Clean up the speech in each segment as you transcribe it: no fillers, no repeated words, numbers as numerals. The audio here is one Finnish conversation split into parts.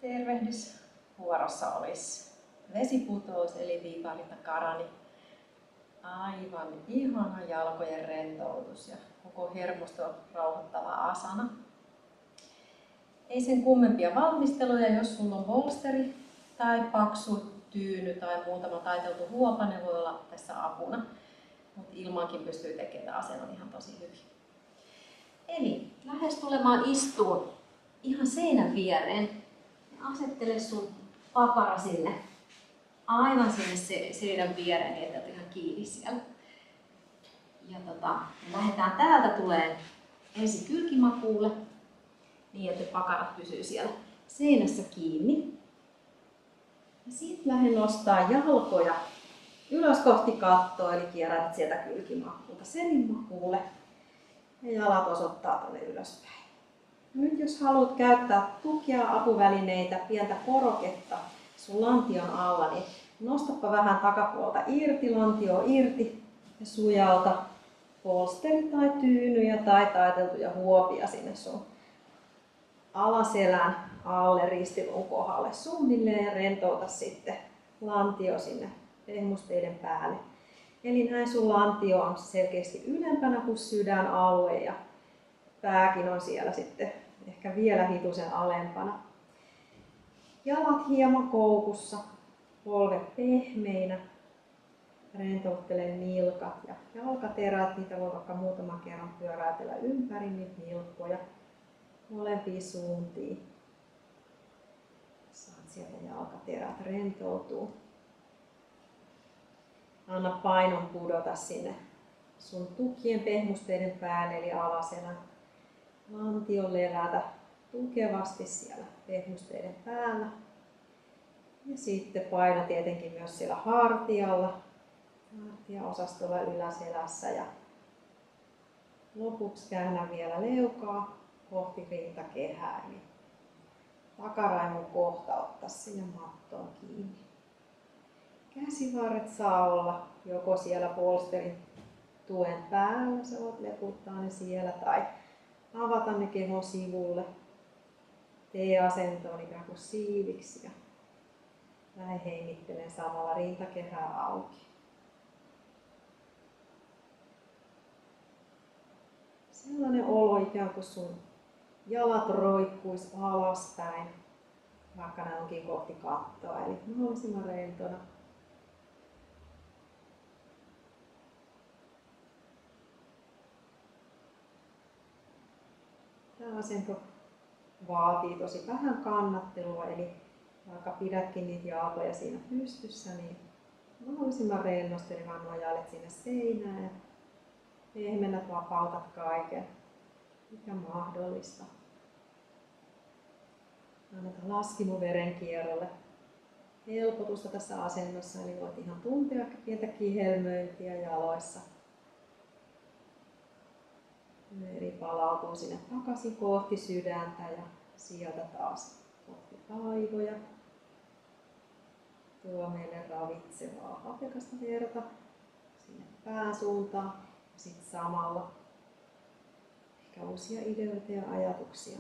tervehdys. Vuorossa olisi vesiputous eli Viparita Karani. Aivan ihana jalkojen rentoutus ja koko hermosto rauhoittava asana. Ei sen kummempia valmisteluja, jos sulla on bolsteri tai paksu tyyny tai muutama taiteltu huopa, ne voi olla tässä apuna. Mutta ilmankin pystyy tekemään asennon ihan tosi hyvin. Eli lähes tulemaan istuun ihan seinän viereen. Asettele sun pakara sinne aivan sinne seinän viereen, niin että ihan kiinni siellä. Ja lähdetään täältä tulee ensin kylkimakuulle niin, että pakarat pysyy siellä seinässä kiinni. Ja sitten lähden nostaa jalkoja ylös kohti kattoa, eli kierrät sieltä kylkimakuulta selinmakuulle ja jalat osoittaa tuonne ylöspäin. Nyt jos haluat käyttää tukia, apuvälineitä, pientä koroketta sun lantion alla, niin nostapa vähän takapuolta irti, lantio irti ja sujalta polsteri tai tyynyjä tai taiteltuja huopia sinne sun alaselän alle ristiluun kohdalle suunnilleen ja rentouta sitten lantio sinne pehmusteiden päälle. Eli näin sun lantio on selkeästi ylempänä kuin sydänalue ja pääkin on siellä sitten ehkä vielä hitusen alempana. Jalat hieman koukussa, polvet pehmeinä. Rentouttele nilkat ja jalkaterät, niitä voi vaikka muutaman kerran pyöräytellä ympäri niitä nilkkoja molempiin suuntiin. Saat sieltä jalkaterät rentoutuu. Anna painon pudota sinne sun tukien pehmusteiden päälle eli alaselän lantion levätä tukevasti siellä pehmusteiden päällä. Ja sitten paino tietenkin myös siellä hartialla, hartiaosastolla yläselässä. Ja lopuksi käännä vielä leukaa kohti rintakehää. Eli takaraimun kohta ottaa sinne mattoon kiinni. Käsivarret saa olla joko siellä polsterin tuen päällä, sä voit leputtaa ne siellä, tai avata ne kehon sivulle. Tee asentoon ikään kuin siiviksi ja lähde hengittelemään samalla rintakehää auki. Sellainen olo ikään kuin sun jalat roikkuis alaspäin, vaikka ne onkin kohti kattoa, eli mahdollisimman rentona. Tämä asento vaatii tosi vähän kannattelua, eli vaikka pidätkin niitä jalkoja siinä pystyssä, niin mahdollisimman rennosti eli vaan nojailet sinne seinään ja pehmennät, vapautat kaiken, mikä mahdollista. Annetaan laskimo verenkierrolle helpotusta tässä asennossa, eli voit ihan tuntea pientä kihelmöintiä jaloissa. Veri palautuu sinne takaisin kohti sydäntä ja sieltä taas kohti aivoja. Tuo meille ravitsevaa hapekasta verta sinne pääsuuntaan ja sitten samalla ehkä uusia ideoita ja ajatuksia.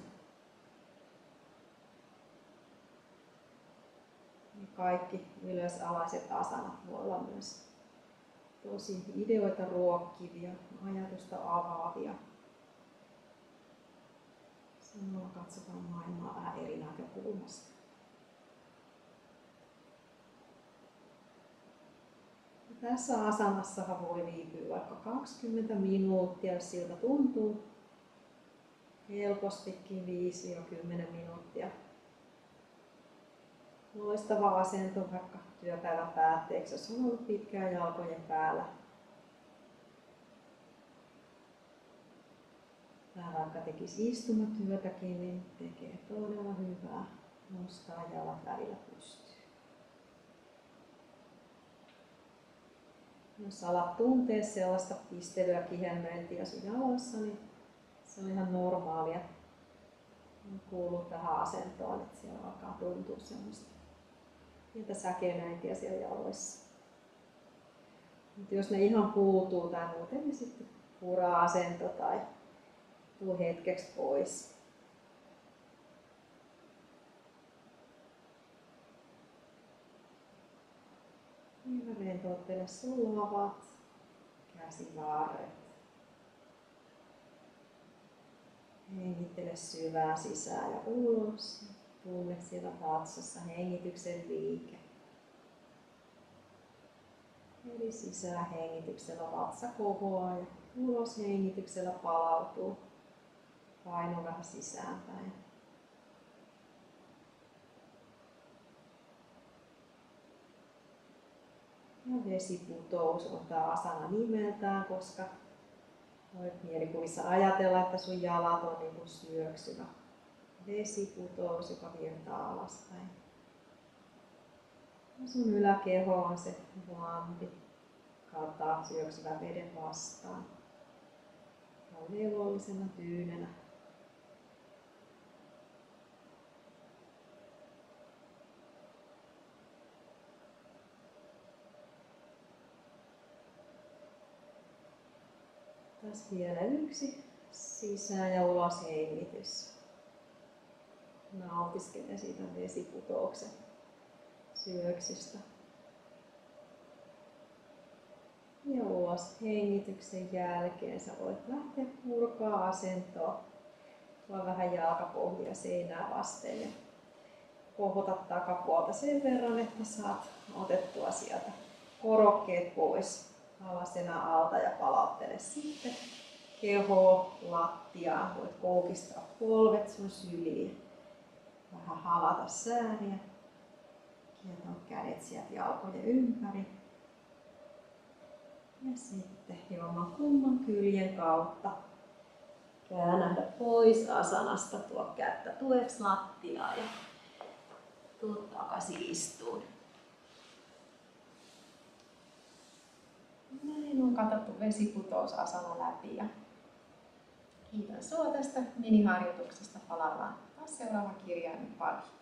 Ja kaikki ylösalaiset asanat voi olla myös tosi ideoita ruokkivia, ajatusta avaavia. Samalla katsotaan maailmaa vähän eri näkökulmasta. Ja tässä asanassahan voi viipyä vaikka 20 minuuttia, jos siltä tuntuu. Helpostikin 5-10 minuuttia. Loistava asento vaikka työpäivän päätteeksi, jos on ollut pitkään jalkojen päällä. Tai vaikka tekisi istumatyötäkin, niin tekee todella hyvää nostaa jalat välillä pystyyn. Jos alat tuntea sellaista pistelyä kihelmöintiä sun jaloissa, niin se on ihan normaalia. Kuuluu tähän asentoon, että siellä alkaa tuntua semmoista pientä säkenöintiä siellä jaloissa. Mutta jos ne ihan puutuu tai muuten, niin sitten pura-asento tai tuu hetkeksi pois. rentouttele sun lavat, käsivarret. Hengittele syvään sisään ja ulos. Tunne siellä vatsassa hengityksen liike. Eli sisään hengityksellä vatsa kohoaa ja ulos hengityksellä palautuu. Paino vähän sisäänpäin. Ja vesiputous on tää asana nimeltään, koska voit mielikuvissa ajatella, että sun jalat on niin kuin syöksyvä vesiputous, joka virtaa alaspäin. Ja sun yläkeho on se lampi, kautta syöksyvä veden vastaan. Ja levollisena tyynenä. Taas vielä yksi sisään ja ulos hengitys. Nautiskele siitä vesiputouksen syöksystä. Ja ulos hengityksen jälkeen sä voit lähteä purkaa asentoa. Tuo vähän jalkapohjia seinää vasten ja kohota takapuolta sen verran, että saat otettua sieltä korokkeet pois alasena alta ja palauttele sitten kehoa lattiaan. Voit koukistaa polvet sun syliin. Vähän halata sääriä. Kietoa kädet sieltä jalkojen ympäri. Ja sitten jomman kumman kyljen kautta käännähdä pois asanasta, tuo kättä tueksi lattiaa ja tuu takaisin istuun. Näin on katsottu vesiputousasana läpi ja kiitän sua tästä miniharjoituksesta. Palaillaan taas seuraavan kirjaimen pariin.